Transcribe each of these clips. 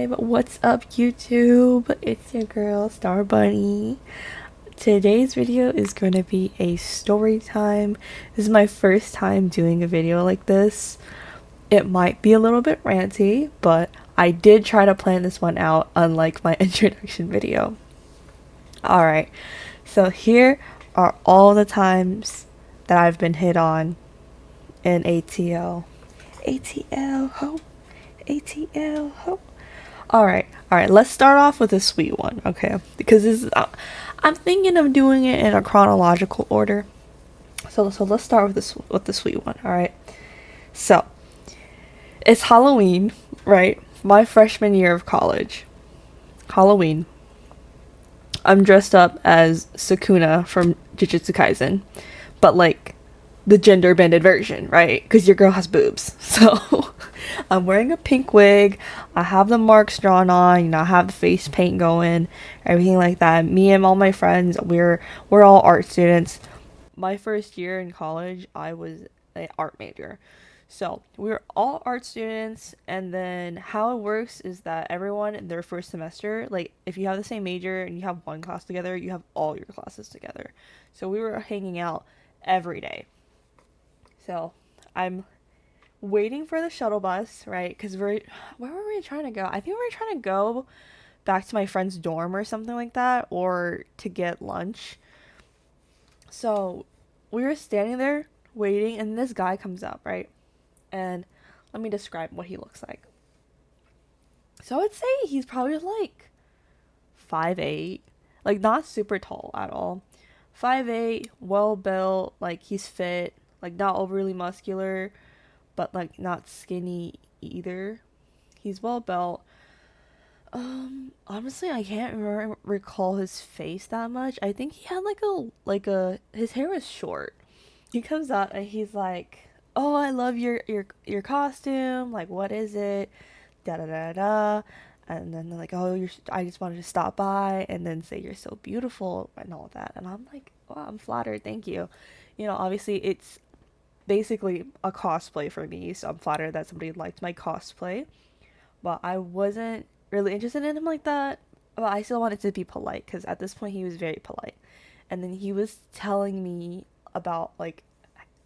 Storytime. What's up, YouTube? It's your girl, Star Bunny. Today's video is going to be a story time. This is my first time doing a video like this. It might be a little bit ranty, but I did try to plan this one out, unlike my introduction video. Alright, so here are all the times that I've been hit on in ATL. ATL, ho. ATL, ho. All right, let's start off with a sweet one, okay? Because this is, I'm thinking of doing it in a chronological order. So let's start with the sweet one, all right? So, it's Halloween, right? My freshman year of college. Halloween. I'm dressed up as Sakuna from Jujutsu Kaisen, but like the gender bended version, right? Because your girl has boobs. So I'm wearing a pink wig. I have the marks drawn on. I have the face paint going, everything like that. Me and all my friends, we're all art students. My first year in college, I was an art major. So we were all art students, and then how it works is that everyone in their first semester, like if you have the same major and you have one class together, you have all your classes together. So we were hanging out every day. So I'm waiting for the shuttle bus, right? Because where were we trying to go? I think we were trying to go back to my friend's dorm or something like that, or to get lunch. So we were standing there waiting, and this guy comes up, right? And let me describe what he looks like. So I would say he's probably like 5'8", like not super tall at all. 5'8", well built, like he's fit, like not overly muscular, but like not skinny either. He's well built. Honestly, I can't recall his face that much. I think he had like a his hair was short. He comes up and he's like, "Oh, I love your costume. Like, what is it? Da da da da." And then they're like, "Oh, I just wanted to stop by and then say you're so beautiful and all that." And I'm like, "Wow, I'm flattered. Thank you." Obviously it's basically a cosplay for me, so I'm flattered that somebody liked my cosplay. But I wasn't really interested in him like that. But I still wanted to be polite because at this point he was very polite. And then he was telling me about like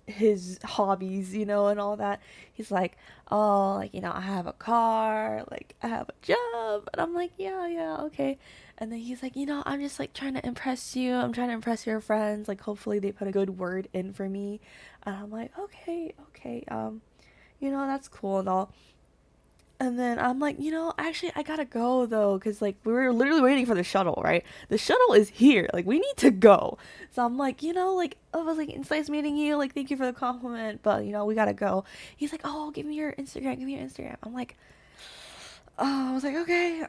his hobbies, and all that. He's like, "Oh, like, I have a car, like, I have a job." And I'm like, "Yeah, yeah, okay." And then he's like, "I'm just like trying to impress you. I'm trying to impress your friends. Like, hopefully they put a good word in for me." And I'm like, "Okay, okay, that's cool and all." And then I'm like, actually, I gotta go though, because like we were literally waiting for the shuttle, right? The shuttle is here. Like, we need to go. So I'm like, like, oh, I was like, it's nice meeting you. Like, thank you for the compliment, but we gotta go. He's like, "Oh, give me your Instagram. Give me your Instagram." I'm like, oh, I was like, okay.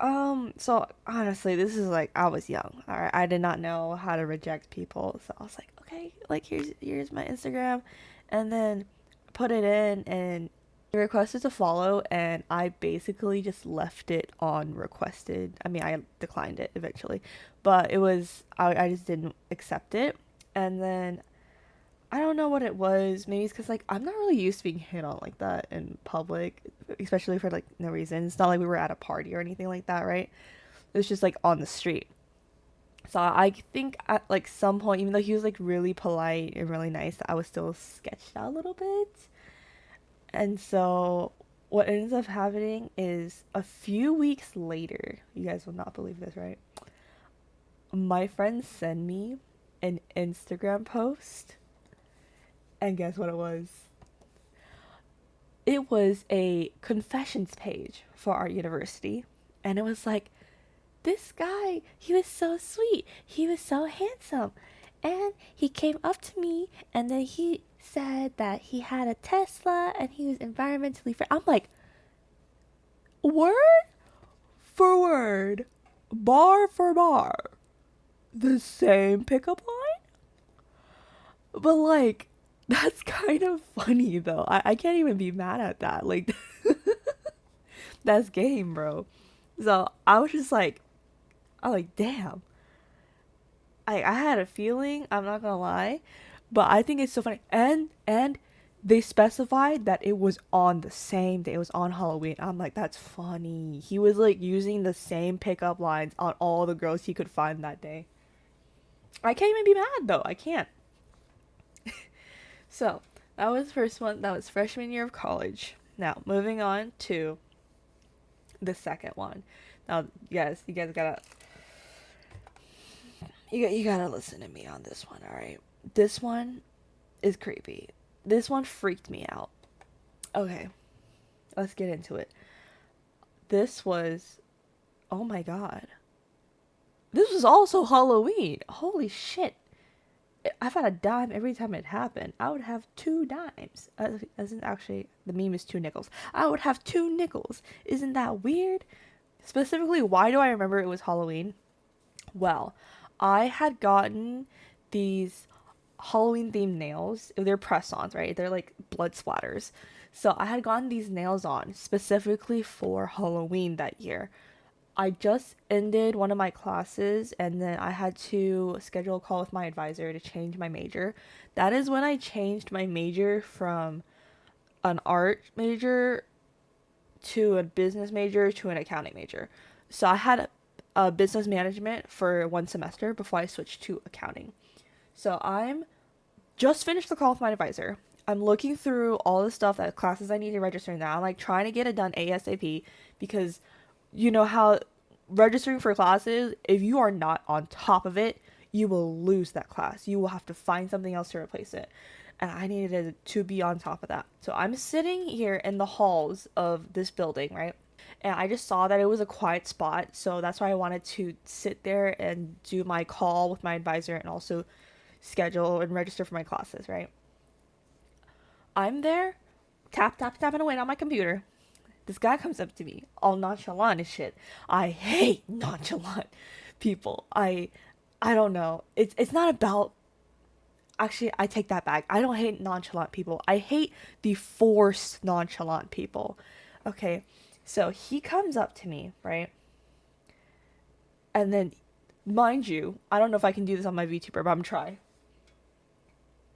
So honestly, this is like I was young. All right, I did not know how to reject people, so I was like, okay, like here's my Instagram, and then put it in, and he requested to follow, and I basically just left it on requested. I mean, I declined it eventually, but I just didn't accept it, and then I don't know what it was. Maybe it's because like I'm not really used to being hit on like that in public, especially for like no reason. It's not like we were at a party or anything like that, right? It was just like on the street. So I think at like some point, even though he was like really polite and really nice, I was still sketched out a little bit. And so what ends up happening is a few weeks later, you guys will not believe this, right? My friends send me an Instagram post, and guess what it was? It was a confessions page for our university, and it was like, "This guy, he was so sweet, he was so handsome, and he came up to me and then he said that he had a Tesla and he was environmentally friendly." I'm like, word for word, bar for bar, the same pickup line. But like, that's kind of funny though. I can't even be mad at that. Like, that's game, bro. So I was just like, I'm like, damn. I had a feeling, I'm not gonna lie, but I think it's so funny. And They specified that it was on the same day. It was on Halloween. I'm like, that's funny. He was like using the same pickup lines on all the girls he could find that day. I can't even be mad though. I can't. So that was the first one. That was freshman year of college. Now moving on to the second one. Now, yes, you gotta listen to me on this one. All right, this one is creepy. This one freaked me out. Okay, let's get into it. This was, oh my god, this was also Halloween. Holy shit. I've had a dime every time it happened. I would have 2 dimes. As in, actually, the meme is 2 nickels. I would have 2 nickels. Isn't that weird? Specifically, why do I remember it was Halloween? Well, I had gotten these Halloween themed nails. They're press ons, right? They're like blood splatters. So I had gotten these nails on specifically for Halloween that year. I just ended one of my classes and then I had to schedule a call with my advisor to change my major. That is when I changed my major from an art major to a business major to an accounting major. So I had a business management for 1 semester before I switched to accounting. So I'm just finished the call with my advisor. I'm looking through all the stuff that classes I need to register now. I'm like trying to get it done ASAP because you know how registering for classes, if you are not on top of it, you will lose that class. You will have to find something else to replace it. And I needed to be on top of that. So I'm sitting here in the halls of this building, right? And I just saw that it was a quiet spot. So that's why I wanted to sit there and do my call with my advisor and also schedule and register for my classes, right? I'm there, tapping away on my computer. This guy comes up to me, all nonchalant and shit. I hate nonchalant people. I don't know. It's not about. Actually, I take that back. I don't hate nonchalant people. I hate the forced nonchalant people. Okay, so he comes up to me, right? And then, mind you, I don't know if I can do this on my VTuber, but I'm try.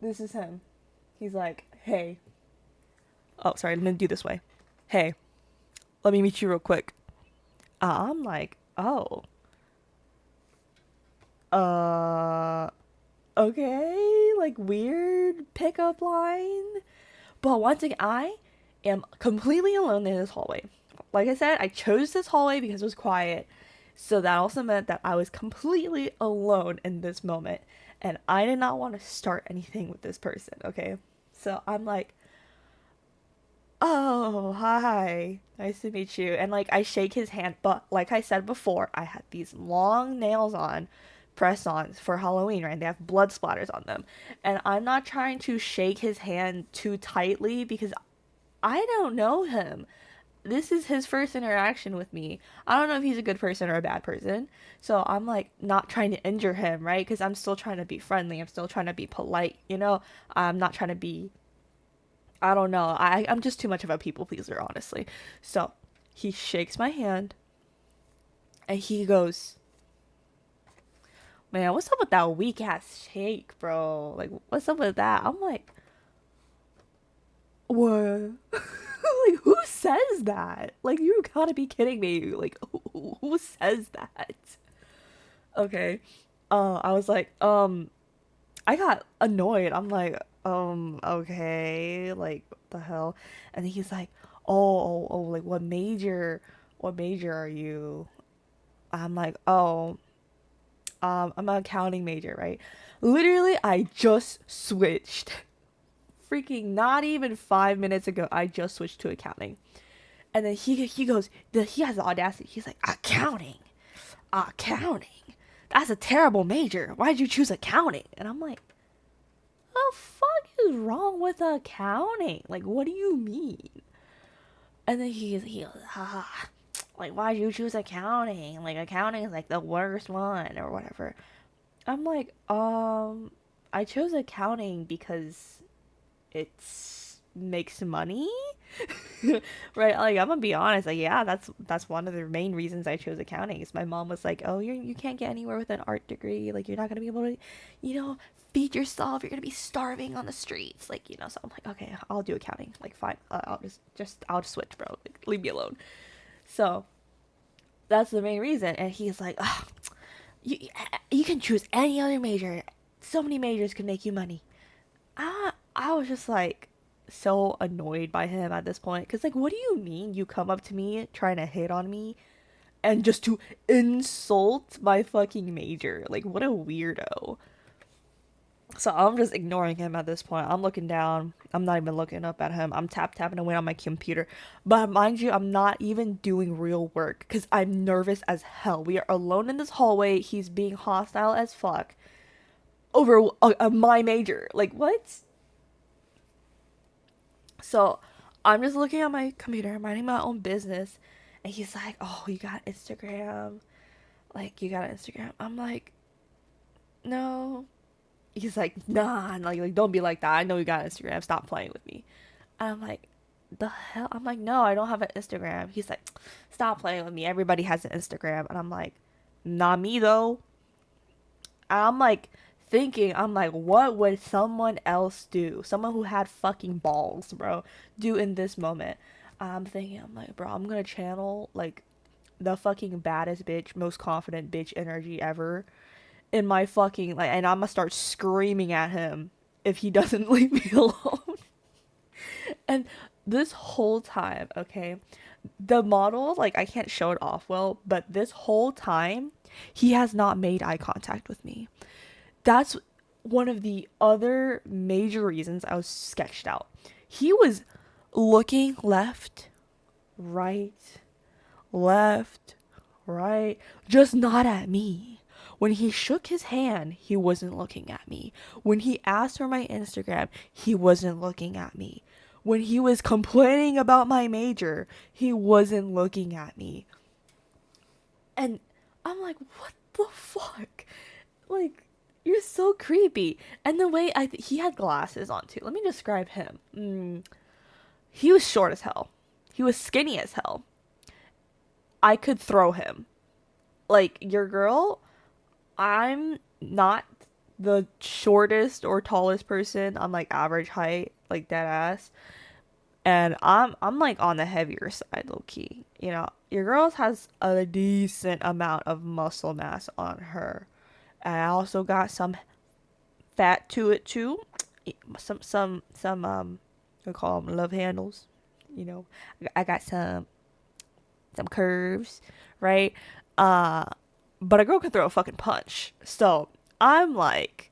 This is him. He's like, hey. Oh, sorry, let me do this way. Hey, let me meet you real quick. I'm like, oh, uh, okay, like weird pickup line. But once again, I am completely alone in this hallway. Like I said, I chose this hallway because it was quiet. So that also meant that I was completely alone in this moment. And I did not want to start anything with this person, okay? So I'm like, oh, hi. Nice to meet you. And like I shake his hand, but like I said before, I had these long nails on, press-ons for Halloween, right? They have blood splatters on them. And I'm not trying to shake his hand too tightly because I don't know him. This is his first interaction with me. I don't know if he's a good person or a bad person. So I'm like not trying to injure him, right? Because I'm still trying to be friendly. I'm still trying to be polite, you know? I'm not trying to be, I don't know. I'm just too much of a people pleaser, honestly. So he shakes my hand and he goes, man, what's up with that weak ass shake, bro? Like, what's up with that? I'm like, what? Like, who says that? Like, you gotta be kidding me. Like, who says that? Okay. I was like, I got annoyed. I'm like, okay, like, what the hell? And he's like, like, what major are you? I'm like, oh, I'm an accounting major, right? Literally, I just switched. Freaking not even 5 minutes ago, I just switched to accounting. And then he goes, he has the audacity. He's like, accounting, accounting. That's a terrible major. Why'd you choose accounting? And I'm like, the fuck is wrong with accounting? Like, what do you mean? And then he goes, like, why'd you choose accounting? Like, accounting is like the worst one or whatever. I'm like, I chose accounting because it's makes money. Right, like I'm gonna be honest, like yeah, that's one of the main reasons I chose accounting. Is my mom was like, oh, you can't get anywhere with an art degree, like you're not gonna be able to, you know, feed yourself, you're gonna be starving on the streets, like, you know. So I'm like, okay, I'll do accounting, like fine, I'll just switch, bro, like leave me alone. So that's the main reason. And he's like, oh, you you can choose any other major, so many majors can make you money. I was just like so annoyed by him at this point, because like, what do you mean you come up to me trying to hit on me and just to insult my fucking major? Like, what a weirdo. So I'm just ignoring him at this point. I'm looking down. I'm not even looking up at him. I'm tapping away on my computer. But mind you, I'm not even doing real work because I'm nervous as hell. We are alone in this hallway. He's being hostile as fuck over my major. Like, what? So I'm just looking at my computer, minding my own business. And he's like, oh, you got Instagram? Like, you got Instagram? I'm like, no. He's like, nah, like don't be like that. I know you got Instagram. Stop playing with me. And I'm like, the hell? I'm like, no, I don't have an Instagram. He's like, stop playing with me. Everybody has an Instagram. And I'm like, not me though. And I'm like thinking, I'm like, what would someone else do? Someone who had fucking balls, bro, do in this moment. I'm thinking, I'm like, bro, I'm gonna channel like the fucking baddest bitch, most confident bitch energy ever in my fucking like, and I'm gonna start screaming at him if he doesn't leave me alone. And this whole time, okay, the model, like I can't show it off well, but this whole time he has not made eye contact with me. That's one of the other major reasons I was sketched out. He was looking left, right, left, right, just not at me. When he shook his hand, he wasn't looking at me. When he asked for my Instagram, he wasn't looking at me. When he was complaining about my major, he wasn't looking at me. And I'm like, what the fuck? Like, you're so creepy. And the way he had glasses on too. Let me describe him. He was short as hell. He was skinny as hell. I could throw him. Like, your girl, I'm not the shortest or tallest person. I'm like average height, like dead ass. And I'm like on the heavier side, low key. You know, your girl has a decent amount of muscle mass on her. And I also got some fat to it too. Some we call them love handles. You know, I got some curves, right? Uh, but a girl can throw a fucking punch. So I'm like,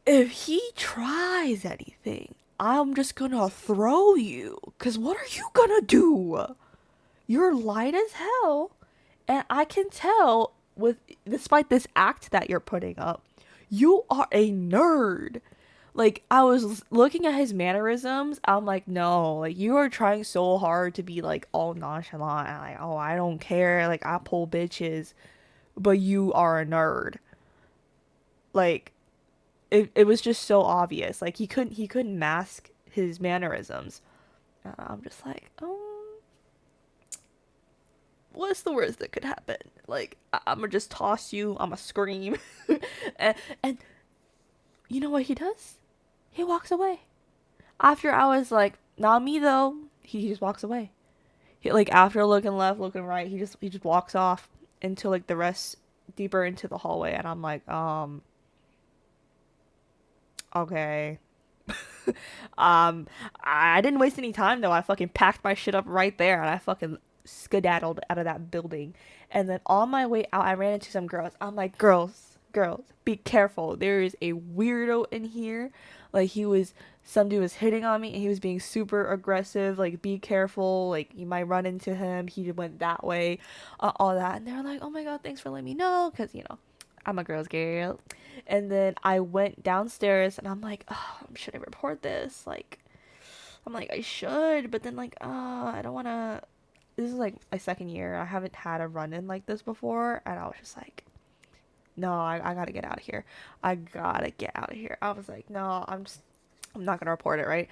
if he tries anything, I'm just gonna throw you. Cause what are you gonna do? You're light as hell, and I can tell with despite this act that you're putting up, you are a nerd. Like, I was looking at his mannerisms, I'm like, no, like you are trying so hard to be like all nonchalant and like, oh, I don't care, like I pull bitches, but you are a nerd. Like, it was just so obvious. Like he couldn't mask his mannerisms. And I'm just like, what's the worst that could happen? Like, I'm gonna just toss you, I'm gonna scream. And you know what he does? He walks away. After I was like, not me though. He just walks away. He, like, after looking left, looking right, he just walks off into like the rest deeper into the hallway, and I'm like, okay. I didn't waste any time though. I fucking packed my shit up right there, and I fucking skedaddled out of that building. And then on my way out, I ran into some girls. I'm like, girls, be careful. There is a weirdo in here. Like, some dude was hitting on me and he was being super aggressive. Like, be careful. Like, you might run into him. He went that way, all that. And they're like, oh my God, thanks for letting me know. Cause I'm a girl's girl. And then I went downstairs and I'm like, oh, should I report this? Like, I'm like, I should, but then like, I don't wanna. This is like my second year. I haven't had a run in like this before, and I was just like, no, I gotta get out of here. I gotta get out of here. I was like, no, I'm not gonna report it, right?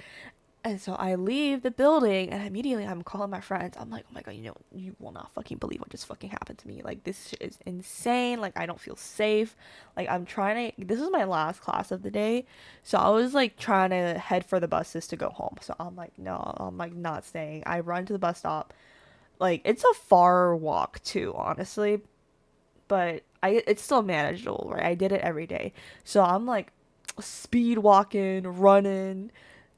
And so I leave the building and immediately I'm calling my friends. I'm like, oh my God, you will not fucking believe what just fucking happened to me. Like, this shit is insane. Like, I don't feel safe. Like, I'm trying to, this is my last class of the day. So I was like trying to head for the buses to go home. So I'm like, no, I'm like not staying. I run to the bus stop. Like, it's a far walk too, honestly. But it's still manageable, right? I did it every day. So I'm like speed walking, running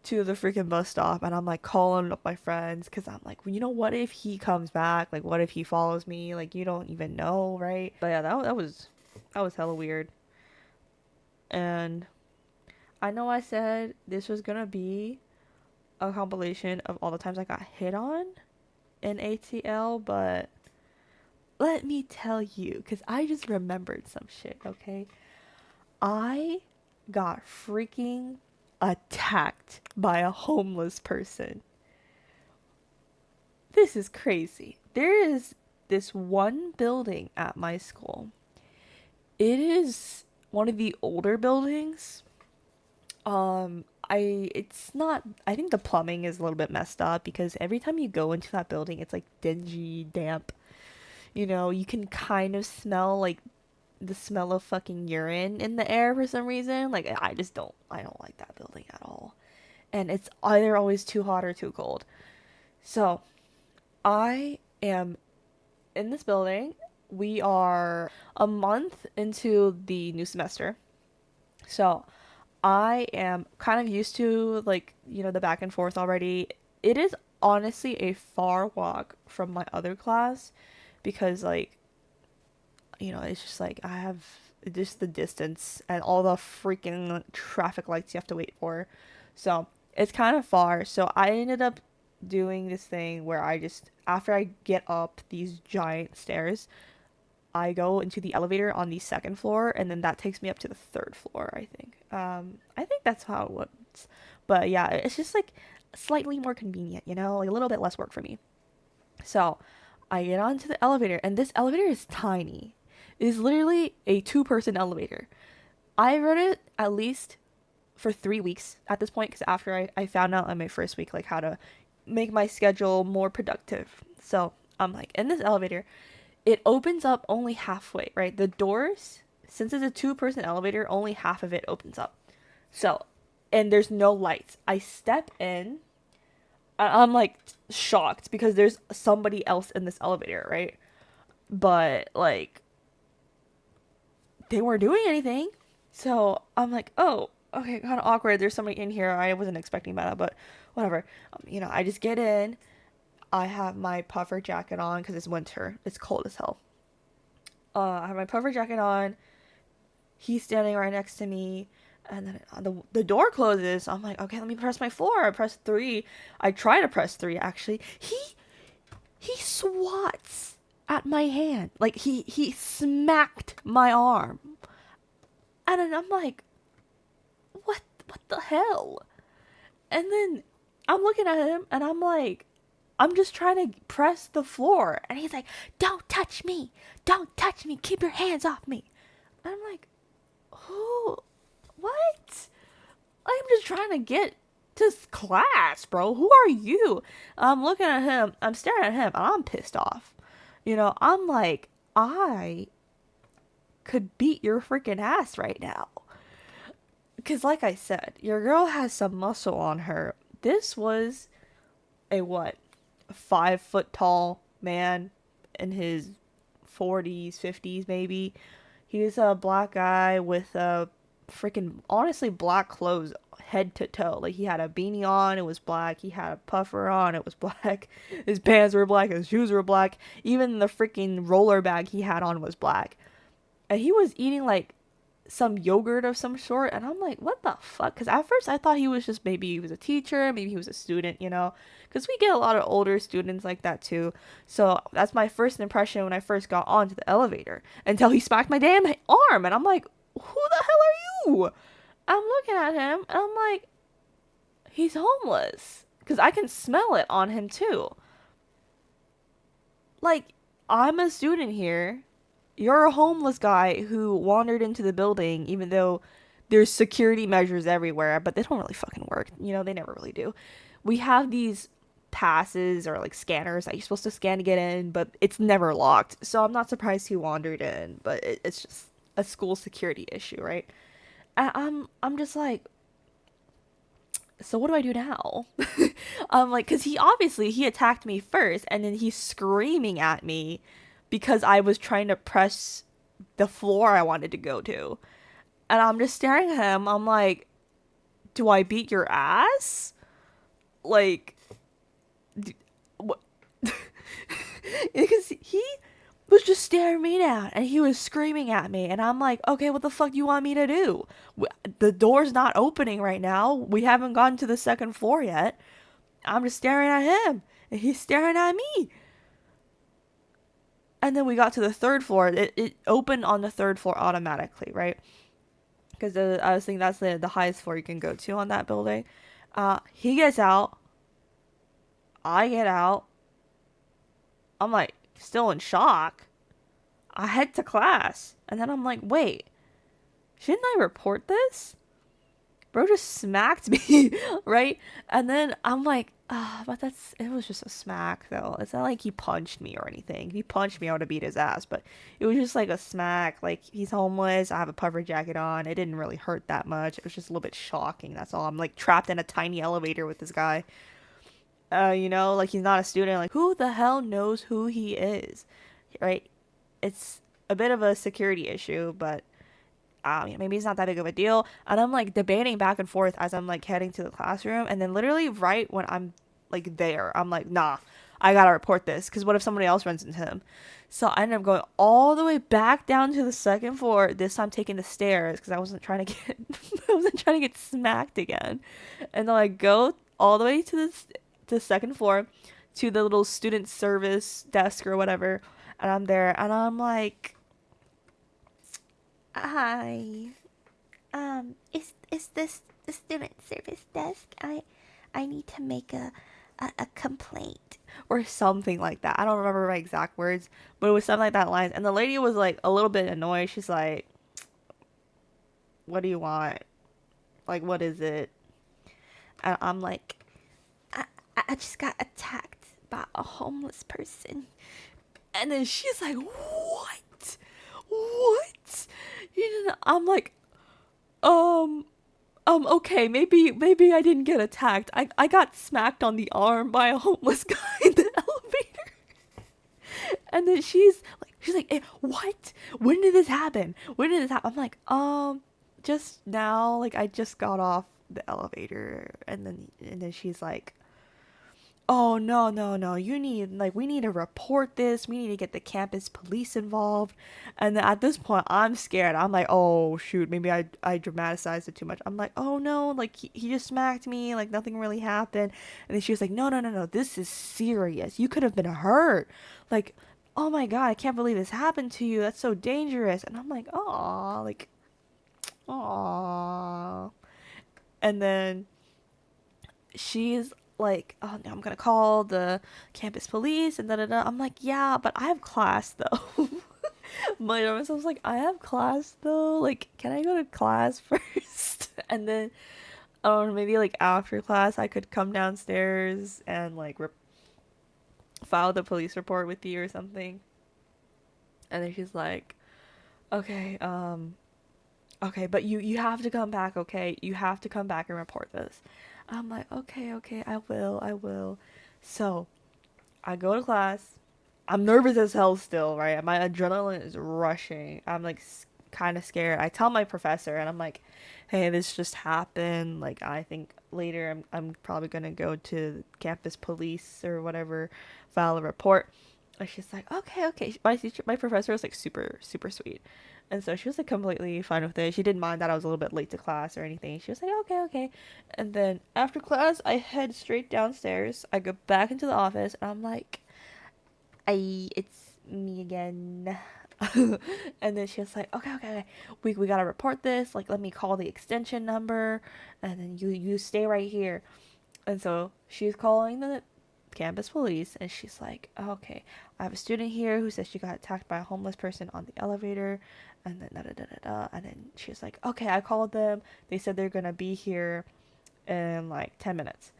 to the freaking bus stop, and I'm like calling up my friends because I'm like, well, what if he comes back? Like, what if he follows me? Like, you don't even know, right? But yeah, that was hella weird. And I know I said this was gonna be a compilation of all the times I got hit on in ATL, but let me tell you, because I just remembered some shit, okay? I got freaking attacked by a homeless person. This is crazy. There is this one building at my school. It is one of the older buildings. It's not, I think the plumbing is a little bit messed up because every time you go into that building, it's like dingy, damp. You can kind of smell like the smell of fucking urine in the air for some reason. Like, I don't like that building at all. And it's either always too hot or too cold. So, I am in this building. We are a month into the new semester. So, I am kind of used to, like, the back and forth already. It is honestly a far walk from my other class because, like, it's just like I have just the distance and all the freaking traffic lights you have to wait for. So it's kind of far. So I ended up doing this thing where after I get up these giant stairs, I go into the elevator on the second floor, and then that takes me up to the third floor, I think. I think that's how it works. But yeah, it's just like slightly more convenient, like a little bit less work for me. So I get onto the elevator, and this elevator is tiny. It is literally a two-person elevator. I rode it at least for 3 weeks at this point because after I found out on my first week like how to make my schedule more productive. So I'm like in this elevator, it opens up only halfway, right? The doors, since it's a two-person elevator, only half of it opens up. So, and there's no lights. I step in, I'm like shocked because there's somebody else in this elevator, right? But like they weren't doing anything. So I'm like, oh, okay, kind of awkward. There's somebody in here. I wasn't expecting that, but whatever. I just get in. I have my puffer jacket on because it's winter. It's cold as hell. I have my puffer jacket on. He's standing right next to me. And then the door closes. I'm like, okay, let me press my floor. I press 3. I try to press 3, actually. He swats at my hand. Like, he smacked my arm. And then I'm like, what the hell? And then I'm looking at him and I'm like, I'm just trying to press the floor. And he's like, don't touch me. Don't touch me. Keep your hands off me. And I'm like, who? What? I'm just trying to get to class, bro. Who are you? I'm looking at him. I'm staring at him. And I'm pissed off. I'm like, I could beat your freaking ass right now. Because like I said, your girl has some muscle on her. This was a what? 5 foot tall man in his 40s, 50s maybe. He was a black guy with a freaking honestly black clothes head to toe. Like he had a beanie on, it was black. He had a puffer on, it was black. His pants were black, his shoes were black. Even the freaking roller bag he had on was black. And he was eating like some yogurt of some sort, and I'm like, what the fuck? Because at first I thought he was just, maybe he was a teacher, maybe he was a student, because we get a lot of older students like that too. So that's my first impression when I first got onto the elevator, until he smacked my damn arm, and I'm like, who the hell are you? I'm looking at him and I'm like, he's homeless, because I can smell it on him too. Like, I'm a student here. You're a homeless guy who wandered into the building, even though there's security measures everywhere, but they don't really fucking work. They never really do. we have these passes or like scanners that you're supposed to scan to get in, but it's never locked. So I'm not surprised he wandered in, but it's just a school security issue, right? And I'm just like, so what do I do now? I'm like, cause he obviously he attacked me first, and then he's screaming at me because I was trying to press the floor I wanted to go to, and I'm just staring at him. I'm like, do I beat your ass? Like, what? Because he was just staring me down and he was screaming at me, and I'm like, okay, what the fuck do you want me to do? The door's not opening right now. We haven't gotten to the second floor yet. I'm just staring at him and he's staring at me. And then we got to the third floor. It opened on the third floor automatically, right? Because I was thinking that's the highest floor you can go to on that building. He gets out. I get out. I'm like still in shock. I head to class. And then I'm like, wait, shouldn't I report this? Bro just smacked me, right? And then I'm like, but it was just a smack though. It's not like he punched me or anything. If he punched me, I would have beat his ass, but it was just like a smack. Like, he's homeless. I have a puffer jacket on. It didn't really hurt that much. It was just a little bit shocking. That's all. I'm like trapped in a tiny elevator with this guy. Like, he's not a student. Like, who the hell knows who he is, right? It's a bit of a security issue, but maybe it's not that big of a deal. And I'm like debating back and forth as I'm like heading to the classroom. And then literally right when I'm like there, I'm like, nah, I gotta report this. Because what if somebody else runs into him? So I ended up going all the way back down to the second floor. This time taking the stairs because I wasn't trying to get, I wasn't trying to get smacked again. And then I go all the way to the second floor to the little student service desk or whatever. And I'm there and I'm like, hi. Is this the student service desk? I need to make a complaint or something like that. I don't remember my exact words, but it was something like that lines. And the lady was like a little bit annoyed. She's like, "What do you want? Like, what is it?" And I'm like, I just got attacked by a homeless person. And then she's like, "What? What?" I'm like, okay, maybe I didn't get attacked. I got smacked on the arm by a homeless guy in the elevator. And then she's like, what? When did this happen? When did this happen? I'm like, just now. Like, I just got off the elevator. And then she's like, oh, no, no, no, we need to report this. We need to get the campus police involved. And then at this point, I'm scared. I'm like, oh shoot, maybe I dramatized it too much. I'm like, oh no, like he just smacked me, like nothing really happened. And then she was like, no, no, no, no, this is serious. You could have been hurt. Like, oh my god, I can't believe this happened to you. That's so dangerous. And I'm like, oh, like, oh. And then she's like, oh no, I'm gonna call the campus police and da da da. I'm like, yeah, but I have class though. My nervous, I was like, I have class though. Like, can I go to class first? And then, I don't know, maybe like after class, I could come downstairs and like file the police report with you or something. And then she's like, okay, okay, but you have to come back, okay? You have to come back and report this. I'm like, okay, okay, I will. So I go to class. I'm nervous as hell still, right? My adrenaline is rushing. I'm like kind of scared. I tell my professor, and I'm like, hey, this just happened. Like, I think later I'm probably gonna go to campus police or whatever, file a report. And she's like, okay, okay. My professor was like super, super sweet. And so she was like completely fine with it. She didn't mind that I was a little bit late to class or anything. She was like, okay, okay. And then after class, I head straight downstairs. I go back into the office, and I'm like, it's me again. And then she was like, okay, okay, okay. We gotta report this. Like, let me call the extension number, and then you stay right here. And so she's calling the campus police, and she's like, oh, okay, I have a student here who says she got attacked by a homeless person on the elevator, and then da da da da da. And then she's like, okay, I called them. They said they're gonna be here in like 10 minutes.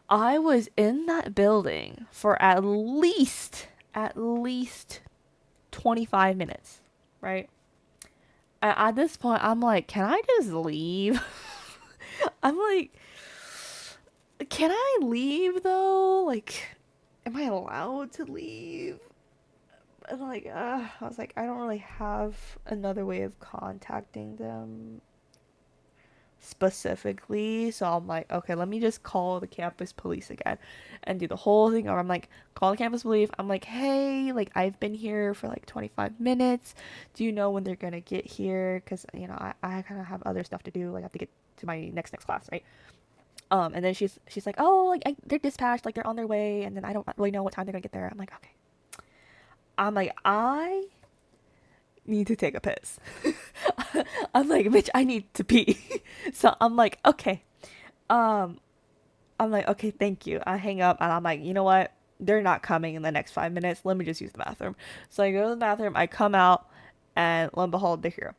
I was in that building for at least 25 minutes, right? At this point, I'm like, can I just leave? I'm like, can I leave though? Like, am I allowed to leave? And like, I was like, I don't really have another way of contacting them specifically. So I'm like, okay, let me just call the campus police again and do the whole thing over. I'm like, call the campus police. I'm like, hey, like, I've been here for like 25 minutes. Do you know when they're gonna get here? Because, I kind of have other stuff to do. Like, I have to get to my next class, right? And then she's like, oh, like, they're dispatched, like, they're on their way. And then I don't really know what time they're gonna get there. I'm like, okay. I'm like, I need to take a piss. I'm like, bitch, I need to pee. So I'm like, okay. Um, I'm like, okay, thank you. I hang up and I'm like, you know what? They're not coming in the next 5 minutes. Let me just use the bathroom. So I go to the bathroom, I come out, and lo and behold, they're here.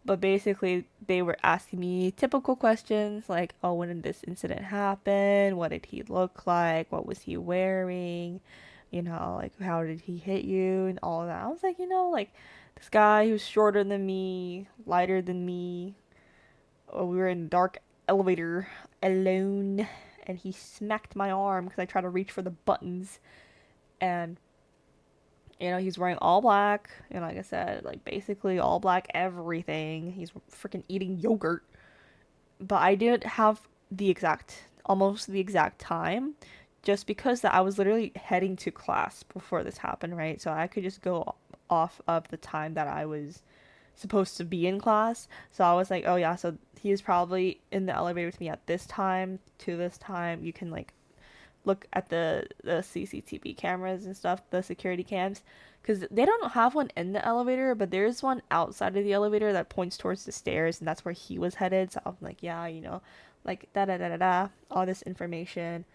But basically, they were asking me typical questions like, oh, when did this incident happen? What did he look like? What was he wearing? Like, how did he hit you? And all of that. I was like, like, this guy who's shorter than me, lighter than me. Oh, we were in a dark elevator alone, and he smacked my arm because I tried to reach for the buttons. And he's wearing all black, and like I said, like basically all black everything. He's freaking eating yogurt. But I didn't have almost the exact time, just because that I was literally heading to class before this happened, right? So I could just go off of the time that I was supposed to be in class. So I was like, oh yeah, so he was probably in the elevator with me at this time to this time. You can like look at the CCTV cameras and stuff, the security cams, because they don't have one in the elevator, but there's one outside of the elevator that points towards the stairs, and that's where he was headed. So I'm like, yeah, like da da da da da, all this information.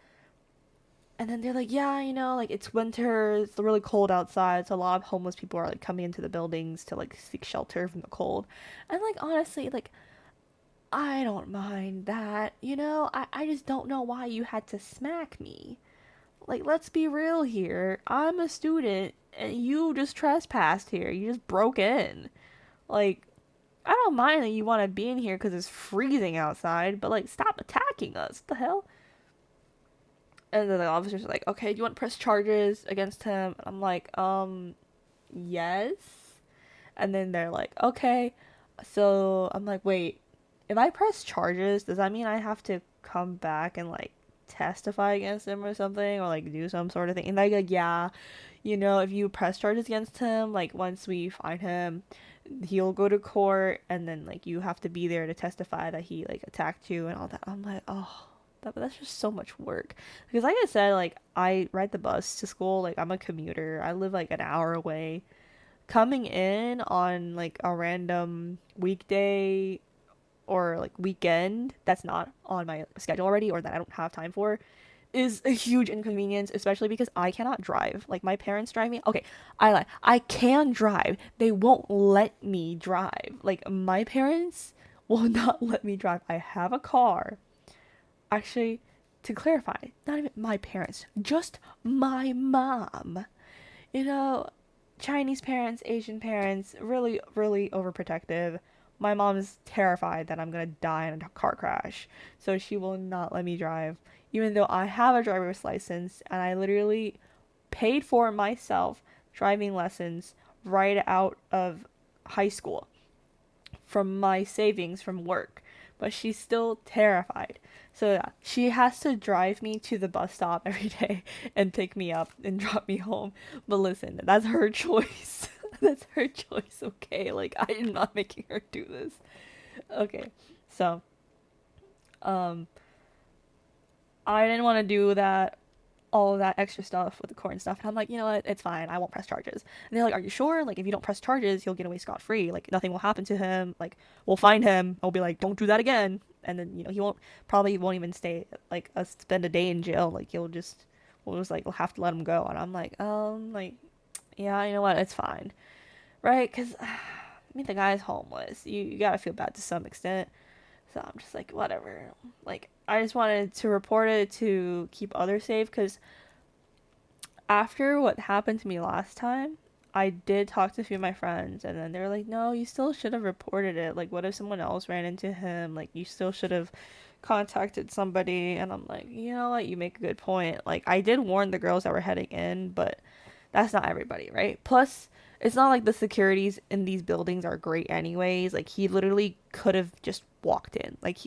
And then they're like, yeah, like it's winter, it's really cold outside, so a lot of homeless people are like coming into the buildings to like seek shelter from the cold. And like honestly, like I don't mind that, I just don't know why you had to smack me. Like, let's be real here. I'm a student and you just trespassed here. You just broke in. Like, I don't mind that you want to be in here because it's freezing outside, but like, stop attacking us. What the hell? And then the officers are like, okay, do you want to press charges against him? And I'm like, yes. And then they're like, okay. So I'm like, wait, if I press charges, does that mean I have to come back and like testify against him or something, or like do some sort of thing? And like yeah, if you press charges against him, like once we find him, he'll go to court, and then like you have to be there to testify that he like attacked you and all that. I'm like, oh, that's just so much work. Because like I said, like I ride the bus to school, like I'm a commuter. I live like an hour away. Coming in on like a random weekday or like weekend that's not on my schedule already, or that I don't have time for, is a huge inconvenience, especially because I cannot drive. Like my parents drive me. Okay, I lie. I can drive. They won't let me drive. Like my parents will not let me drive. I have a car. Actually, to clarify, not even my parents, just my mom. You know, Chinese parents, Asian parents, really, really overprotective. My mom is terrified that I'm gonna die in a car crash, so she will not let me drive, even though I have a driver's license and I literally paid for myself driving lessons right out of high school from my savings from work. But she's still terrified. So yeah, she has to drive me to the bus stop every day and pick me up and drop me home. But listen, that's her choice. That's her choice, okay? Like I am not making her do this. Okay. So, um I didn't want to do that, all of that extra stuff with the court and stuff. And I'm like, you know what? It's fine. I won't press charges. And they're like, are you sure? Like, if you don't press charges, he'll get away scot free. Like, nothing will happen to him. Like, we'll find him. I'll be like, don't do that again. And then, he won't even stay, like, spend a day in jail. Like, we'll just, like, we'll have to let him go. And I'm like, yeah, you know what? It's fine. Right? Because, I mean, the guy's homeless. You gotta feel bad to some extent. So I'm just like, whatever. Like, I just wanted to report it to keep others safe because after what happened to me last time, I did talk to a few of my friends, and then they were like, no, you still should have reported it. Like, what if someone else ran into him? Like, you still should have contacted somebody. And I'm like, you know what? You make a good point. Like, I did warn the girls that were heading in, but that's not everybody, right? Plus, it's not like the securities in these buildings are great anyways. Like, he literally could have just walked in. Like,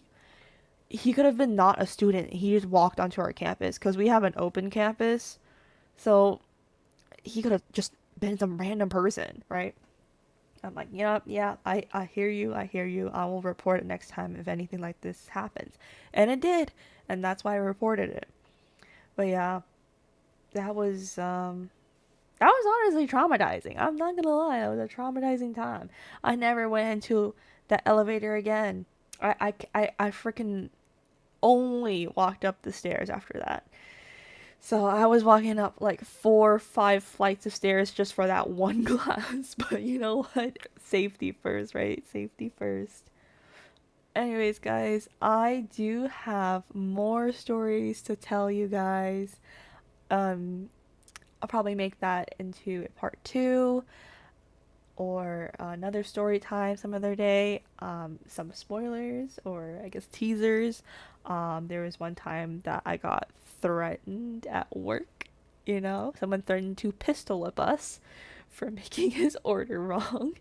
he could have been not a student. He just walked onto our campus because we have an open campus. So he could have just been some random person, right? I'm like, yeah, I hear you, I hear you. I will report it next time if anything like this happens. And it did, and that's why I reported it. But yeah, that was that was honestly traumatizing. I'm not gonna lie, that was a traumatizing time. I never went into that elevator again. I freaking only walked up the stairs after that. So I was walking up like 4 or 5 flights of stairs just for that one glass. But you know what? Safety first, right? Safety first. Anyways, guys, I do have more stories to tell you guys. Um, I'll probably make that into a part two or another story time some other day. Some spoilers or I guess teasers. There was one time that I got threatened at work. Someone threatened to pistol whip us for making his order wrong.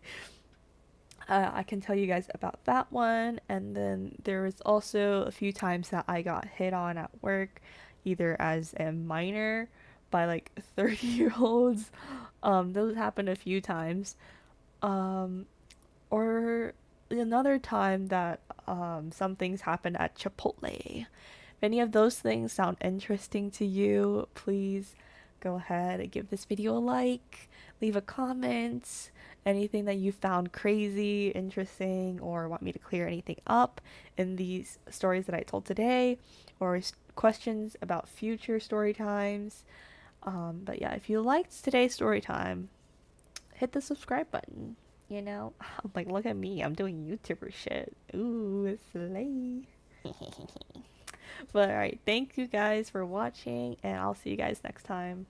I can tell you guys about that one. And then there was also a few times that I got hit on at work, either as a minor by like 30-year-olds. Those happened a few times. Um, or another time that some things happened at Chipotle. If any of those things sound interesting to you, please go ahead and give this video a like, leave a comment, anything that you found crazy, interesting, or want me to clear anything up in these stories that I told today, or questions about future story times. But yeah, if you liked today's story time, hit the subscribe button. I'm like, look at me, I'm doing YouTuber shit. Ooh, slay. But alright, thank you guys for watching, and I'll see you guys next time.